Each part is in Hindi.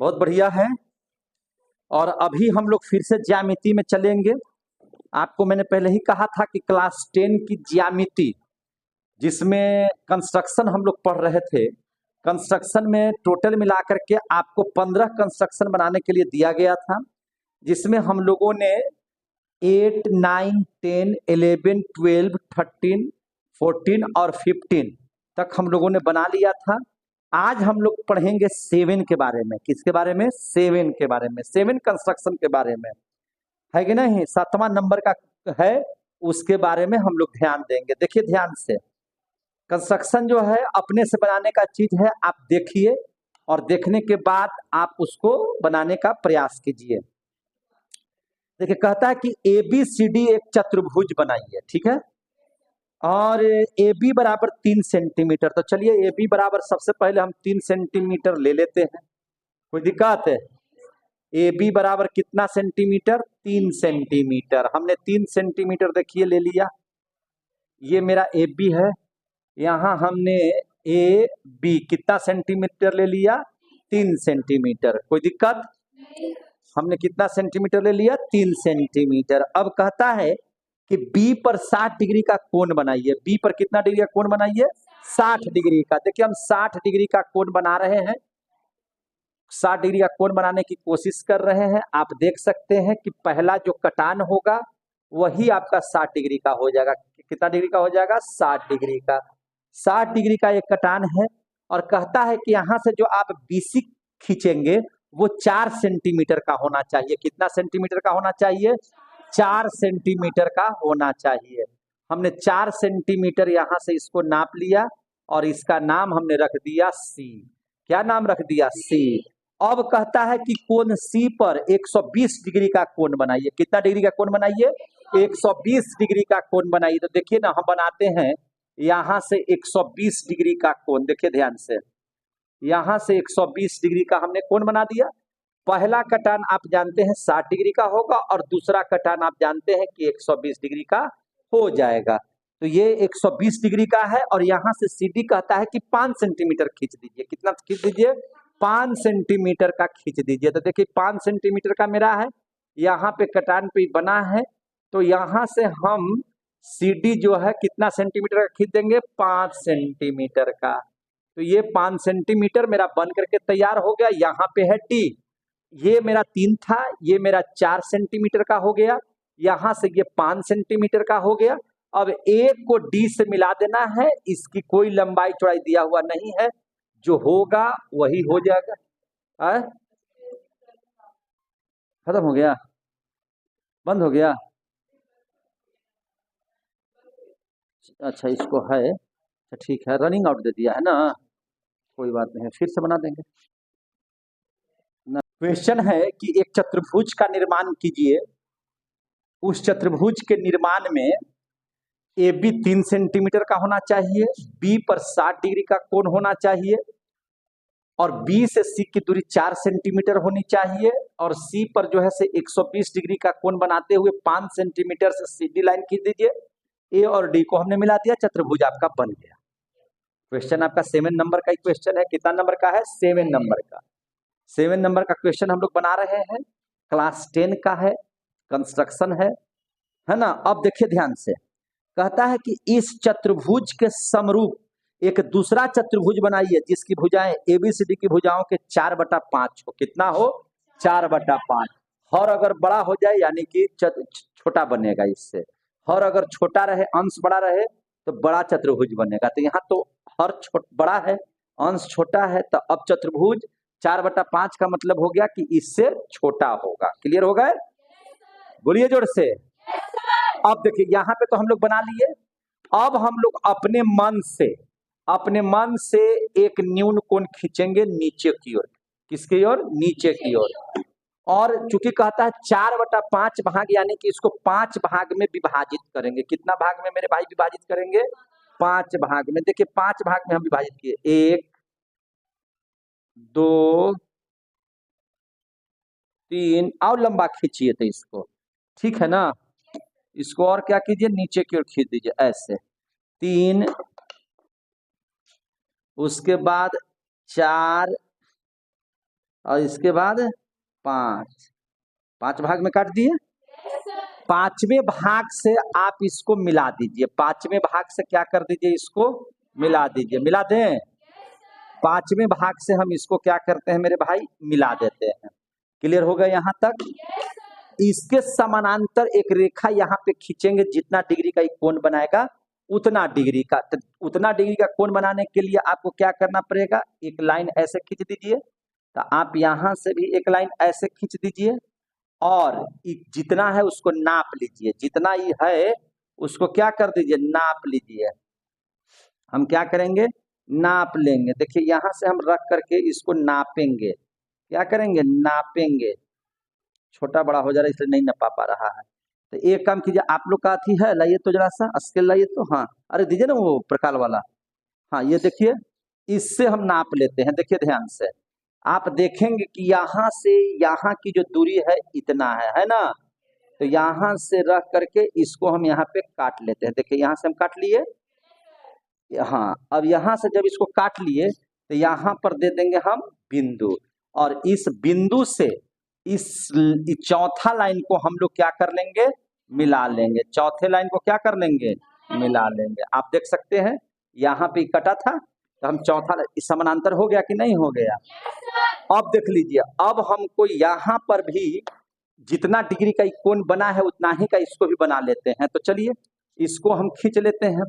बहुत बढ़िया है। और अभी हम लोग फिर से ज्यामिति में चलेंगे। आपको मैंने पहले ही कहा था कि क्लास 10 की ज्यामिति, जिसमें कंस्ट्रक्शन हम लोग पढ़ रहे थे, कंस्ट्रक्शन में टोटल मिलाकर के आपको 15 कंस्ट्रक्शन बनाने के लिए दिया गया था, जिसमें हम लोगों ने 8, 9, 10, 11, 12, 13, 14 और 15 तक हम लोगों ने बना लिया था। आज हम लोग पढ़ेंगे 7 के बारे में। किसके बारे में? 7 के बारे में, 7 कंस्ट्रक्शन के बारे में, है कि नहीं? 7वां नंबर का है, उसके बारे में हम लोग ध्यान देंगे। देखिए ध्यान से, कंस्ट्रक्शन जो है अपने से बनाने का चीज है। आप देखिए और देखने के बाद आप उसको बनाने का प्रयास कीजिए। देखिए कहता है कि ABCD एक चतुर्भुज बनाइए, ठीक है, और AB बराबर 3 सेंटीमीटर। तो चलिए AB बराबर सबसे पहले हम 3 सेंटीमीटर ले लेते हैं। कोई दिक्कत है? AB बराबर कितना सेंटीमीटर? 3 सेंटीमीटर। हमने 3 सेंटीमीटर देखिए ले लिया। ये मेरा AB है। यहाँ हमने AB कितना सेंटीमीटर ले लिया? 3 सेंटीमीटर। कोई दिक्कत? हमने कितना सेंटीमीटर ले लिया? 3 सेंटीमीटर। अब कहता है कि B पर 60 डिग्री का कोण बनाइए। B पर कितना डिग्री का कोण बनाइए? 60 डिग्री का। देखिए हम 60 डिग्री का कोण बना रहे हैं, 60 डिग्री का कोण बनाने की कोशिश कर रहे हैं। आप देख सकते हैं कि पहला जो कटान होगा वही आपका 60 डिग्री का हो जाएगा। कितना डिग्री का हो जाएगा? 60 डिग्री का। 60 डिग्री का एक कटान है। और कहता है कि यहां से जो आप BC खींचेंगे वो 4 सेंटीमीटर का होना चाहिए। कितना सेंटीमीटर का होना चाहिए? 4 सेंटीमीटर का होना चाहिए। हमने 4 सेंटीमीटर यहां से इसको नाप लिया और इसका नाम हमने रख दिया C। क्या नाम रख दिया? C। अब कहता है कि कोण C पर 120 डिग्री का कोण बनाइए। कितना डिग्री का कोण बनाइए? 120 डिग्री का कोण बनाइए। तो देखिए ना, हम बनाते हैं यहां से 120 डिग्री का कोण। देखिए ध्यान से, यहां से 120 डिग्री का हमने कोण बना दिया। पहला कटान आप जानते हैं 60 डिग्री का होगा और दूसरा कटान आप जानते हैं कि 120 डिग्री का हो जाएगा। तो ये 120 डिग्री का है और यहां से CD कहता है कि 5 सेंटीमीटर खींच दीजिए। कितना खींच दीजिए? 5 सेंटीमीटर का खींच दीजिए। तो देखिए 5 सेंटीमीटर का मेरा है, यहाँ पे कटान पे बना है। तो यहां से हम CD जो है कितना सेंटीमीटर का खींच देंगे? 5 सेंटीमीटर का। तो ये 5 सेंटीमीटर मेरा बन करके तैयार हो गया। यहाँ पे है D, ये मेरा 3 था, ये मेरा 4 सेंटीमीटर का हो गया। यहां से ये 5 सेंटीमीटर का हो गया। अब एक को D से मिला देना है, इसकी कोई लंबाई चौड़ाई दिया हुआ नहीं है, जो होगा वही हो जाएगा। खत्म हो गया? बंद हो गया? अच्छा इसको है, अच्छा ठीक है, रनिंग आउट दे दिया है ना, कोई बात नहीं, फिर से बना देंगे ना। क्वेश्चन है कि एक चतुर्भुज का निर्माण कीजिए। उस चतुर्भुज के निर्माण में AB 3 सेंटीमीटर का होना चाहिए, B पर 60 डिग्री का कोण होना चाहिए और B से C की दूरी 4 सेंटीमीटर होनी चाहिए और C पर जो है से 120 डिग्री का कोण बनाते हुए 5 सेंटीमीटर से CD लाइन खींच दीजिए। A और D को हमने मिला दिया, चतुर्भुज आपका बन गया। क्वेश्चन आपका 7 नंबर का ही क्वेश्चन है। कितना नंबर का है? 7 नंबर का। 7 नंबर का क्वेश्चन हम लोग बना रहे हैं, क्लास 10 का है, कंस्ट्रक्शन है ना। अब देखिए ध्यान से, कहता है कि इस चतुर्भुज के समरूप एक दूसरा चतुर्भुज बनाइए जिसकी भुजाएं ABCD की भुजाओं के 4/5 हो। कितना हो? 4/5। और अगर बड़ा हो जाए यानी कि छोटा बनेगा इससे, और अगर छोटा रहे, अंश बड़ा रहे तो बड़ा चतुर्भुज बनेगा। तो यहाँ तो हर बड़ा है, अंश छोटा है, तो अब चतुर्भुज 4/5 का मतलब हो गया कि इससे छोटा होगा। क्लियर हो गए? बोलिए जोर से। अब देखिए यहाँ पे तो हम लोग बना लिए। अब हम लोग अपने मन से एक न्यून कोण खींचेंगे नीचे की ओर। किसकी ओर? नीचे की ओर। और चूंकि कहता है 4/5 भाग, यानी कि इसको 5 भाग में विभाजित करेंगे। कितना भाग में मेरे भाई विभाजित करेंगे? 5 भाग में। देखिए 5 भाग में हम विभाजित किए, 1, 2, 3, और लंबा खींचिए तो इसको, ठीक है ना। इसको और क्या कीजिए? नीचे की ओर खींच दीजिए ऐसे, 3, उसके बाद 4, और इसके बाद 5, 5 भाग में काट दिए। पांचवें भाग से आप इसको मिला दीजिए, पांचवें भाग से क्या कर दीजिए, इसको मिला दीजिए। मिला दें, पांचवें भाग से हम इसको क्या करते हैं मेरे भाई, मिला देते हैं। क्लियर हो गया यहाँ तक? इसके समानांतर एक रेखा यहाँ पे खींचेंगे, जितना डिग्री का एक कोण बनाएगा उतना डिग्री का, तो उतना डिग्री का कोण बनाने के लिए आपको क्या करना पड़ेगा, एक लाइन ऐसे खींच दीजिए। तो आप यहाँ से भी एक लाइन ऐसे खींच दीजिए और जितना है उसको नाप लीजिए, जितना ही है उसको क्या कर दीजिए, नाप लीजिए। हम क्या करेंगे, नाप लेंगे। देखिए यहाँ से हम रख करके इसको नापेंगे, क्या करेंगे, नापेंगे। छोटा बड़ा हो जा रहा है इसलिए नहीं नपा पा रहा है। तो एक काम कीजिए, आप लोग का अथी है, लाइए तो जरा सा स्केल लाइए तो। हाँ, अरे दीजिए ना वो प्रकार वाला। हाँ, ये देखिए, इससे हम नाप लेते हैं। देखिए ध्यान से, आप देखेंगे कि यहाँ से यहाँ की जो दूरी है इतना है ना। तो यहाँ से रख करके इसको हम यहाँ पे काट लेते हैं। देखिए यहाँ से हम काट लिए। हाँ, अब यहाँ से जब इसको काट लिए तो यहाँ पर दे देंगे हम बिंदु, और इस बिंदु से इस चौथा लाइन को हम लोग क्या कर लेंगे, मिला लेंगे। चौथे लाइन को क्या कर लेंगे, मिला लेंगे। आप देख सकते हैं यहाँ पे कटा था, तो हम चौथा समानांतर हो गया कि नहीं हो गया। अब देख लीजिए, अब हमको यहाँ पर भी जितना डिग्री का कोण बना है उतना ही का इसको भी बना लेते हैं। तो चलिए इसको हम खींच लेते हैं।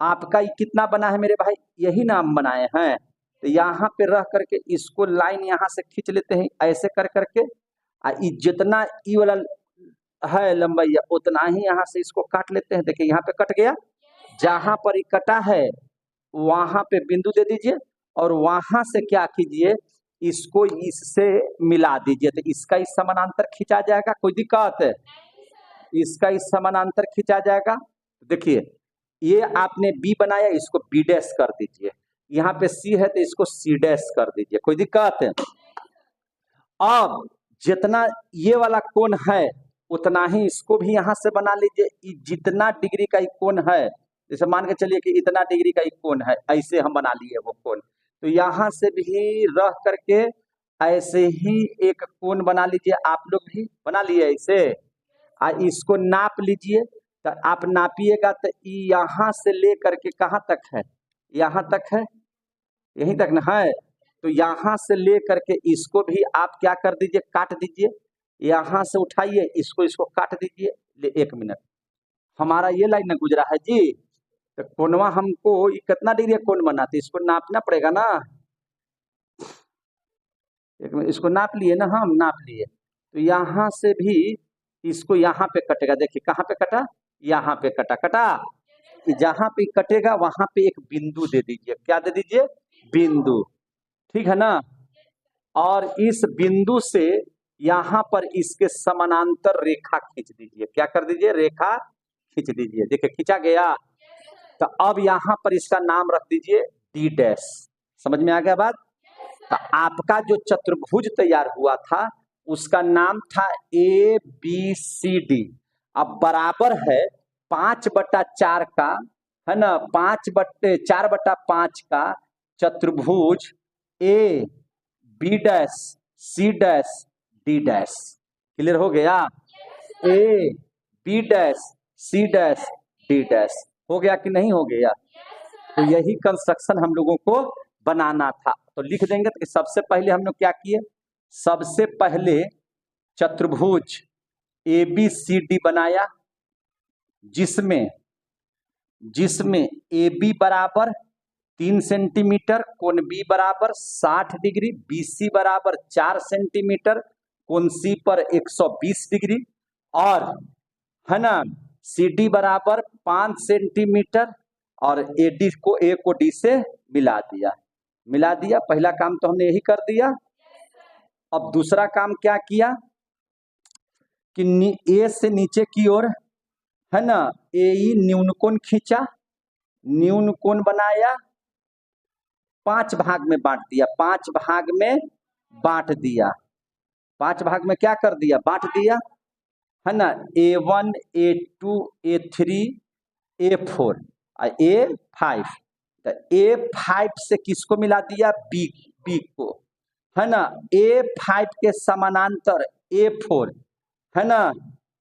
आपका कितना बना है मेरे भाई, यही ना हम बनाए हैं। तो यहाँ पे रह करके इसको लाइन यहाँ से खींच लेते हैं ऐसे कर करके, जितना ई वाला है लंबाई उतना ही यहाँ से इसको काट लेते हैं। देखिए यहाँ पे कट गया, जहां पर ये कटा है वहां पे बिंदु दे दीजिए और वहां से क्या कीजिए, इसको इससे मिला दीजिए। तो इसका इस समानांतर खींचा जाएगा, कोई दिक्कत है, इसका इस समानांतर खींचा जाएगा। देखिए ये आपने बी बनाया, इसको बी डैश कर दीजिए। यहाँ पे सी है तो इसको सी डैश कर दीजिए, कोई दिक्कत है। अब जितना ये वाला कोण है उतना ही इसको भी यहाँ से बना लीजिए। जितना डिग्री का कोण है, जैसे मान के चलिए कि इतना डिग्री का कोण है, ऐसे हम बना लिए वो कोण। तो यहाँ से भी रह करके ऐसे ही एक कोण बना लीजिए। आप लोग भी बना लिए ऐसे, इसको नाप लीजिए। तो आप नापिएगा तो यहाँ से ले करके कहाँ तक है, यहाँ तक है, यहीं तक ना है। तो यहाँ से ले करके इसको भी आप क्या कर दीजिए, काट दीजिए। यहाँ से उठाइए इसको, इसको काट दीजिए। ले 1 मिनट, हमारा ये लाइन गुजरा है जी। तो कोणवा हमको कितना डिग्री कोण बनाते, इसको नापना पड़ेगा ना। एक मिनट, इसको नाप लिए ना, हम नाप लिए। तो यहाँ से भी इसको यहाँ पे कटेगा। देखिए कहाँ पे कटा, यहाँ पे कटा। कटा, जहाँ पे कटेगा वहां पे एक बिंदु दे दीजिए। क्या दे दीजिए, बिंदु, ठीक है ना। और इस बिंदु से यहाँ पर इसके समानांतर रेखा खींच दीजिए। क्या कर दीजिए, रेखा खींच दीजिए। देखिए खींचा गया। तो अब यहाँ पर इसका नाम रख दीजिए डी डैश। समझ में आ गया बात। तो आपका जो चतुर्भुज तैयार हुआ था उसका नाम था ABCD। अब बराबर है 5/4 का, है ना, 4/5 का चतुर्भुज AB dash C dash D dash. Clear हो गया, AB dash C dash D dash. हो गया कि नहीं हो गया। तो यही कंस्ट्रक्शन हम लोगों को बनाना था। तो लिख देंगे। तो सबसे पहले हम लोग क्या किए, सबसे पहले चतुर्भुज ABCD बनाया, जिसमें AB बराबर 3 सेंटीमीटर, कोण B बराबर 60 डिग्री, BC बराबर 4 सेंटीमीटर, कोण C पर 120 डिग्री, और है ना CD बराबर 5 सेंटीमीटर, और AD को A को D से मिला दिया। पहला काम तो हमने यही कर दिया। अब दूसरा काम क्या किया कि A से नीचे की ओर, है ना, AE न्यून कोण खींचा, न्यून कोण बनाया, 5 भाग में बांट दिया। 5 भाग में बांट दिया, 5 भाग में क्या कर दिया, बांट दिया, है ना। A1 A2 A3 A4 और A5। तो A5 से किसको मिला दिया, B को। है ना, A5 के समानांतर A4, है ना,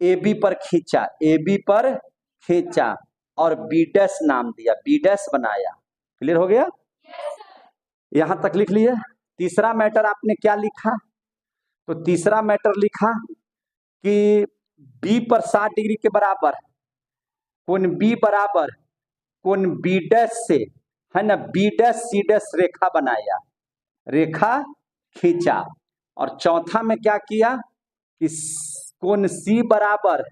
AB पर खींचा, AB पर खींचा और B डैश नाम दिया, B डैश बनाया। क्लियर हो गया? यहां तक लिख लिए। तीसरा मैटर आपने क्या लिखा? तो तीसरा मैटर लिखा कि B पर 60 डिग्री के बराबर कोण B बराबर कोण B डैश से, है ना, B डैश C डैश रेखा बनाया, रेखा खींचा। और चौथा में क्या किया कि कोण C बराबर,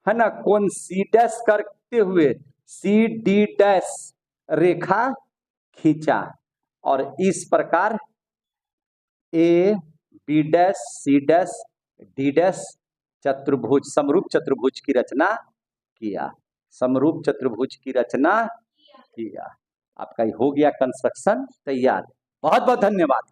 है ना, कोण C डैश करते हुए C D डैश रेखा खींचा। और इस प्रकार A B dash C dash D dash चतुर्भुज, समरूप चतुर्भुज की रचना किया, समरूप चतुर्भुज की रचना किया। आपका हो गया कंस्ट्रक्शन तैयार। बहुत बहुत धन्यवाद।